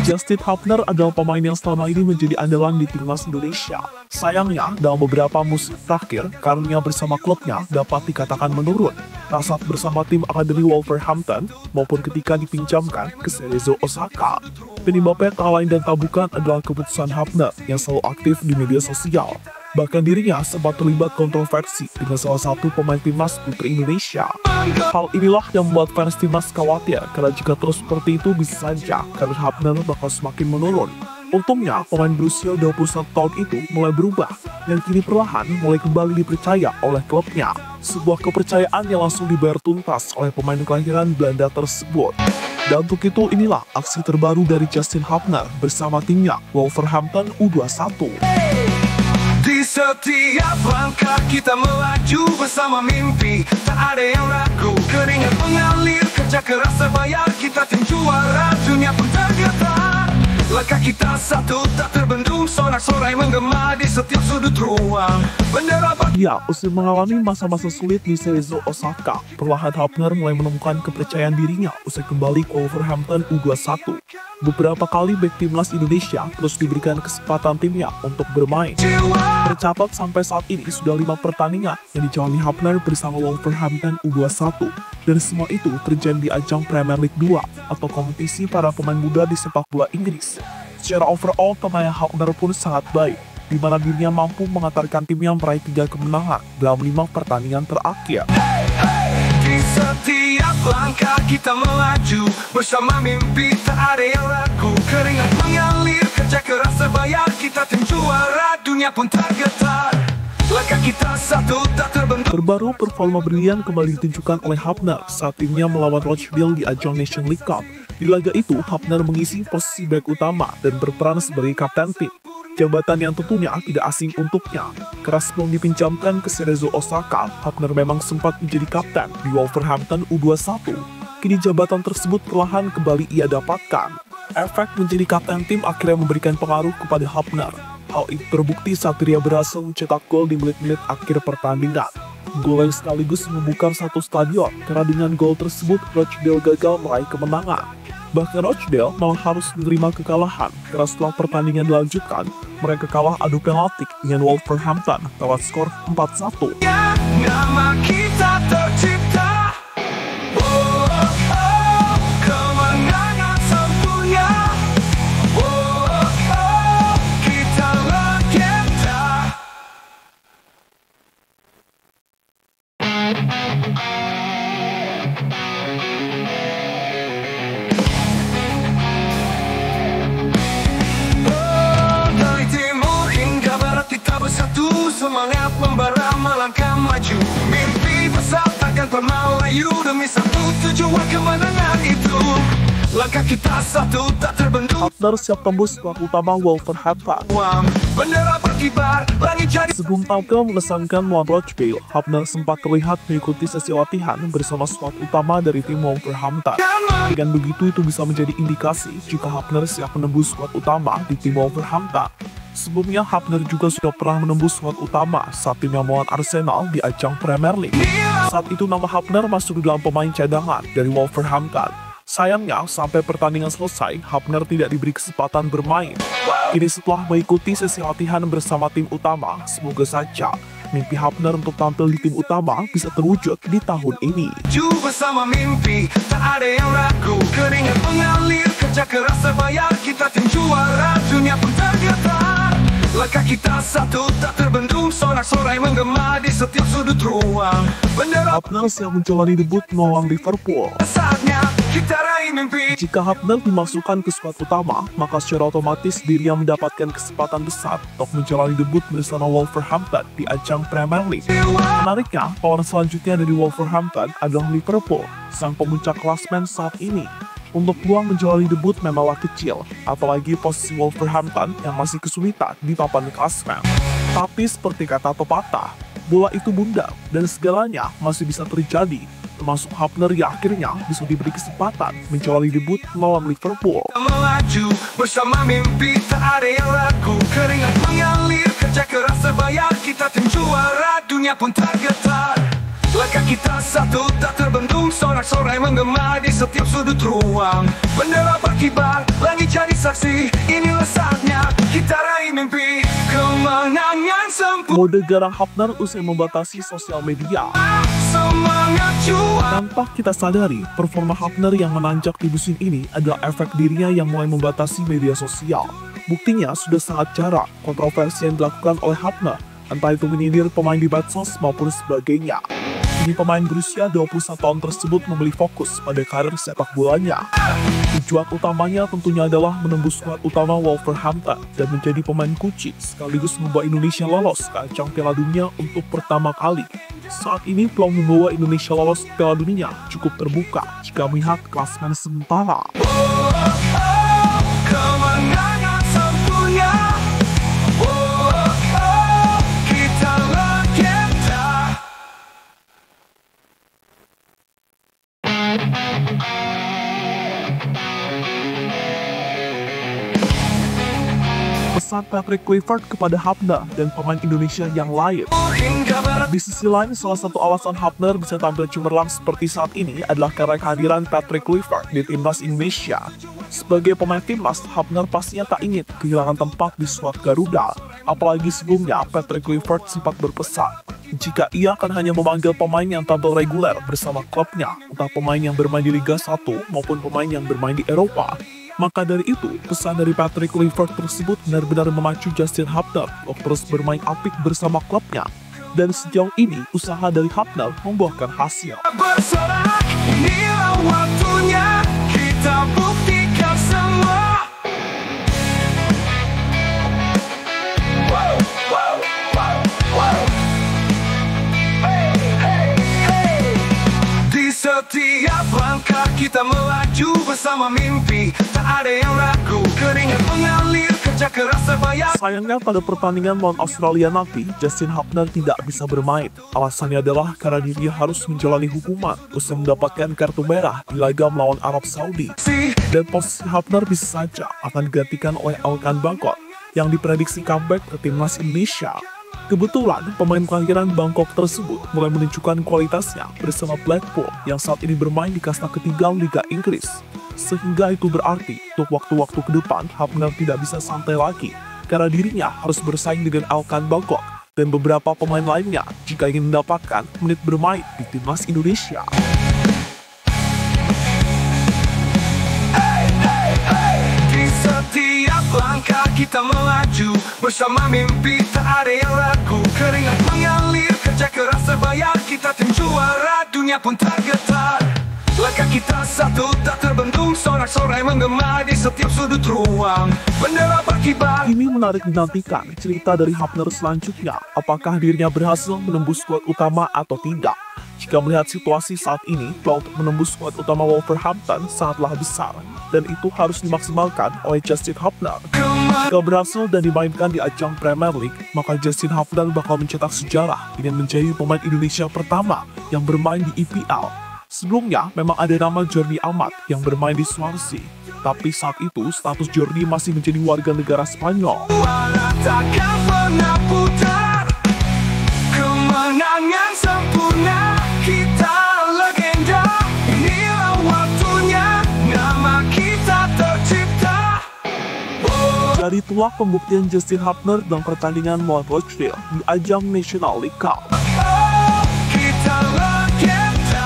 Justin Hubner adalah pemain yang selama ini menjadi andalan di timnas Indonesia. Sayangnya, dalam beberapa musim terakhir, karirnya bersama klubnya dapat dikatakan menurun. Saat bersama tim Akademi Wolverhampton, maupun ketika dipinjamkan ke Cerezo Osaka. Penyebabnya tak lain dan tak bukan adalah keputusan Hubner yang selalu aktif di media sosial. Bahkan dirinya sempat terlibat kontroversi dengan salah satu pemain timnas putri Indonesia. Hal inilah yang membuat fans timnas khawatir karena jika terus seperti itu bisa saja karir Hubner bakal semakin menurun. Untungnya, pemain berusia 21 tahun itu mulai berubah dan kini perlahan mulai kembali dipercaya oleh klubnya. Sebuah kepercayaan yang langsung dibayar tuntas oleh pemain kelahiran Belanda tersebut. Dan untuk itu inilah aksi terbaru dari Justin Hubner bersama timnya Wolverhampton U21. Di setiap langkah kita melaju bersama mimpi, tak ada yang ragu, keringat mengalir, kerja keras terbayar, kita tim juara, dunia pun tergetar. Langkah kita satu tak terbendung, sorak-sorai menggema di setiap sudut ruang. Bendera Ya, usai mengalami masa-masa sulit di Cerezo Osaka, perlahan Hubner mulai menemukan kepercayaan dirinya usai kembali ke Wolverhampton U21. Beberapa kali bek timnas Indonesia terus diberikan kesempatan timnya untuk bermain. Tercatat sampai saat ini sudah 5 pertandingan yang dijalani Hubner bersama Wolverhampton U21. Dan semua itu terjadi di ajang Premier League 2 atau kompetisi para pemain muda di sepak bola Inggris. Secara overall, pemain Hubner pun sangat baik, di mana dirinya mampu mengantarkan timnya meraih 3 kemenangan dalam 5 pertandingan terakhir. di setiap langkah kita melaju bersama mimpi, tak ada yang ragu, keringat mengalir, kerja keras terbayar, kita tim juara, dunia pun tergetar. Langkah kita satu tak terbentuk. Terbaru performa brilian kembali ditunjukkan oleh Hubner saat timnya melawan Rochdale di ajang Nation League Cup. Di laga itu, Hubner mengisi posisi bek utama dan berperan sebagai kapten tim. Jabatan yang tentunya tidak asing untuknya. Keras belum dipinjamkan ke Cerezo Osaka, Hubner memang sempat menjadi kapten di Wolverhampton U21. Kini jabatan tersebut perlahan kembali ia dapatkan. Efek menjadi kapten tim akhirnya memberikan pengaruh kepada Hubner. Hal itu terbukti saat dia berhasil mencetak gol di menit-menit akhir pertandingan. Gol yang sekaligus membuka satu stadion, karena dengan gol tersebut Rochdale gagal meraih kemenangan. Bahkan Rochdale malah harus menerima kekalahan, karena setelah pertandingan dilanjutkan, mereka kalah adu penalti dengan Wolverhampton lewat skor 4-1. Nama kita tercipta. Kemenangan sempurna. Kita legenda. Dari timur hingga barat kita bersatu, semangat membara melangkah maju. Mimpi besar takkan pernah layu, demi satu tujuan kemenangan itu. Langkah kita satu tak terbentuk. Hubner siap tembus skuad utama Wolverhampton. Bendera berkibar, langit jadi. Sebelum tampil mengesankan melawan Rochdale, Hubner sempat terlihat mengikuti sesi latihan bersama skuad utama dari tim Wolverhampton. Dengan begitu, itu bisa menjadi indikasi jika Hubner siap menembus skuad utama di tim Wolverhampton. Sebelumnya, Hubner juga sudah pernah menembus skuad utama saat timnya melawan Arsenal di ajang Premier League. Saat itu nama Hubner masuk di dalam pemain cadangan dari Wolverhampton. Sayangnya, sampai pertandingan selesai, Hubner tidak diberi kesempatan bermain. Kini setelah mengikuti sesi latihan bersama tim utama, semoga saja mimpi Hubner untuk tampil di tim utama bisa terwujud di tahun ini. Bersama mimpi, tak ada yang ragu, keringat mengalir, kerja keras terbayar, kita tim juara, dunia pun tergetar. Langkah kita satu tak terbendung, sorak-sorai menggema di setiap sudut ruang. Bendera Hubner siap menjalani debut melawan Liverpool. saatnya kita raih mimpi. Jika Hubner dimasukkan ke skuad utama, maka secara otomatis dirinya mendapatkan kesempatan besar untuk menjalani debut bersama Wolverhampton di ajang Premier League. Menariknya, lawan selanjutnya dari Wolverhampton adalah Liverpool, sang pemuncak klasmen saat ini. Untuk peluang menjalani debut memanglah kecil, apalagi posisi Wolverhampton yang masih kesulitan di papan klasmen. Tapi seperti kata pepatah, bola itu bundar dan segalanya masih bisa terjadi, termasuk Hubner yang akhirnya bisa diberi kesempatan menjalani debut melawan Liverpool. Melaju bersama mimpi, tak ada yang ragu, keringat mengalir. kerja keras terbayar, kita tim juara, dunia pun tergetar. Langkah kita satu tak terbendung, sorak-sorai menggema di setiap sudut ruang. Bendera berkibar, langit jadi saksi, inilah saatnya kita raih mimpi kemenangan sempurna. Mode garang Hapner usai membatasi sosial media. Semangat juang. Tanpa kita sadari, performa Hapner yang menanjak di musim ini adalah efek dirinya yang mulai membatasi media sosial. Buktinya sudah sangat jarang kontroversi yang dilakukan oleh Hapner, entah itu menyindir pemain di medsos maupun sebagainya. Kini pemain berusia 21 tahun tersebut memilih fokus pada karir sepak bolanya. Tujuan utamanya tentunya adalah menembus skuad utama Wolverhampton dan menjadi pemain kunci sekaligus membawa Indonesia lolos ke ajang Piala Dunia untuk pertama kali. Saat ini peluang membawa Indonesia lolos ke Piala Dunia cukup terbuka jika melihat klasemen sementara. Kemenangan sempurna. Kita legenda. Pesan Patrick Kluivert kepada Hapner dan pemain Indonesia yang lain. Di sisi lain, salah satu alasan Hapner bisa tampil cemerlang seperti saat ini adalah karena kehadiran Patrick Kluivert di timnas Indonesia. Sebagai pemain timnas, Hapner pastinya tak ingin kehilangan tempat di skuad Garuda. Apalagi sebelumnya, Patrick Kluivert sempat berpesan jika ia akan hanya memanggil pemain yang tampil reguler bersama klubnya, entah pemain yang bermain di Liga 1 maupun pemain yang bermain di Eropa. Maka dari itu, pesan dari Patrick Kluivert tersebut benar-benar memacu Justin Hapner untuk terus bermain apik bersama klubnya. Dan sejauh ini, usaha dari Hapner membuahkan hasil. Bersorak, inilah waktunya kita buktikan semua. Wow, wow, wow, wow. Hey, hey, hey. Di setiap langkah kita melaju bersama mimpi, tak ada yang ragu, keringat mengalir, kerja keras terbayar. Sayangnya pada pertandingan melawan Australia nanti, Justin Hapner tidak bisa bermain. Alasannya adalah karena dirinya harus menjalani hukuman usai mendapatkan kartu merah di laga melawan Arab Saudi. Dan posisi Hapner bisa saja akan digantikan oleh Alkan Bangkok yang diprediksi comeback ke timnas Indonesia. Kebetulan, pemain kelahiran Bangkok tersebut mulai menunjukkan kualitasnya bersama Blackpool yang saat ini bermain di kasta ketiga Liga Inggris. Sehingga itu berarti, untuk waktu-waktu ke depan, Hapner tidak bisa santai lagi, karena dirinya harus bersaing dengan Alkan Bangkok dan beberapa pemain lainnya jika ingin mendapatkan menit bermain di timnas Indonesia. Di setiap langkah kita melaju bersama mimpi, tak ada yang ragu, keringat mengalir, kerja keras terbayar, kita tim juara, dunia pun tergetar. Langkah kita satu tak terbendung, sorak-sorai menggema di setiap sudut ruang. Bendera berkibar. Ini menarik dinantikan cerita dari Hapner selanjutnya, apakah dirinya berhasil menembus skuad utama atau tidak. Jika melihat situasi saat ini, peluang untuk menembus skuad utama Wolverhampton sangatlah besar, dan itu harus dimaksimalkan oleh Justin Hapner. Jika berhasil dan dimainkan di ajang Premier League, maka Justin Hapner bakal mencetak sejarah dengan menjadi pemain Indonesia pertama yang bermain di EPL. Sebelumnya, memang ada nama Jordi Amat yang bermain di Swansea, tapi saat itu status Jordi masih menjadi warga negara Spanyol. Suara takkan pernah putar, kemenangan sempurna, kita legenda. Inilah waktunya, nama kita tercipta. Dari itulah pembuktian Justin Hapner dalam pertandingan melawan Rochdale di ajang National League Cup. Kita legenda.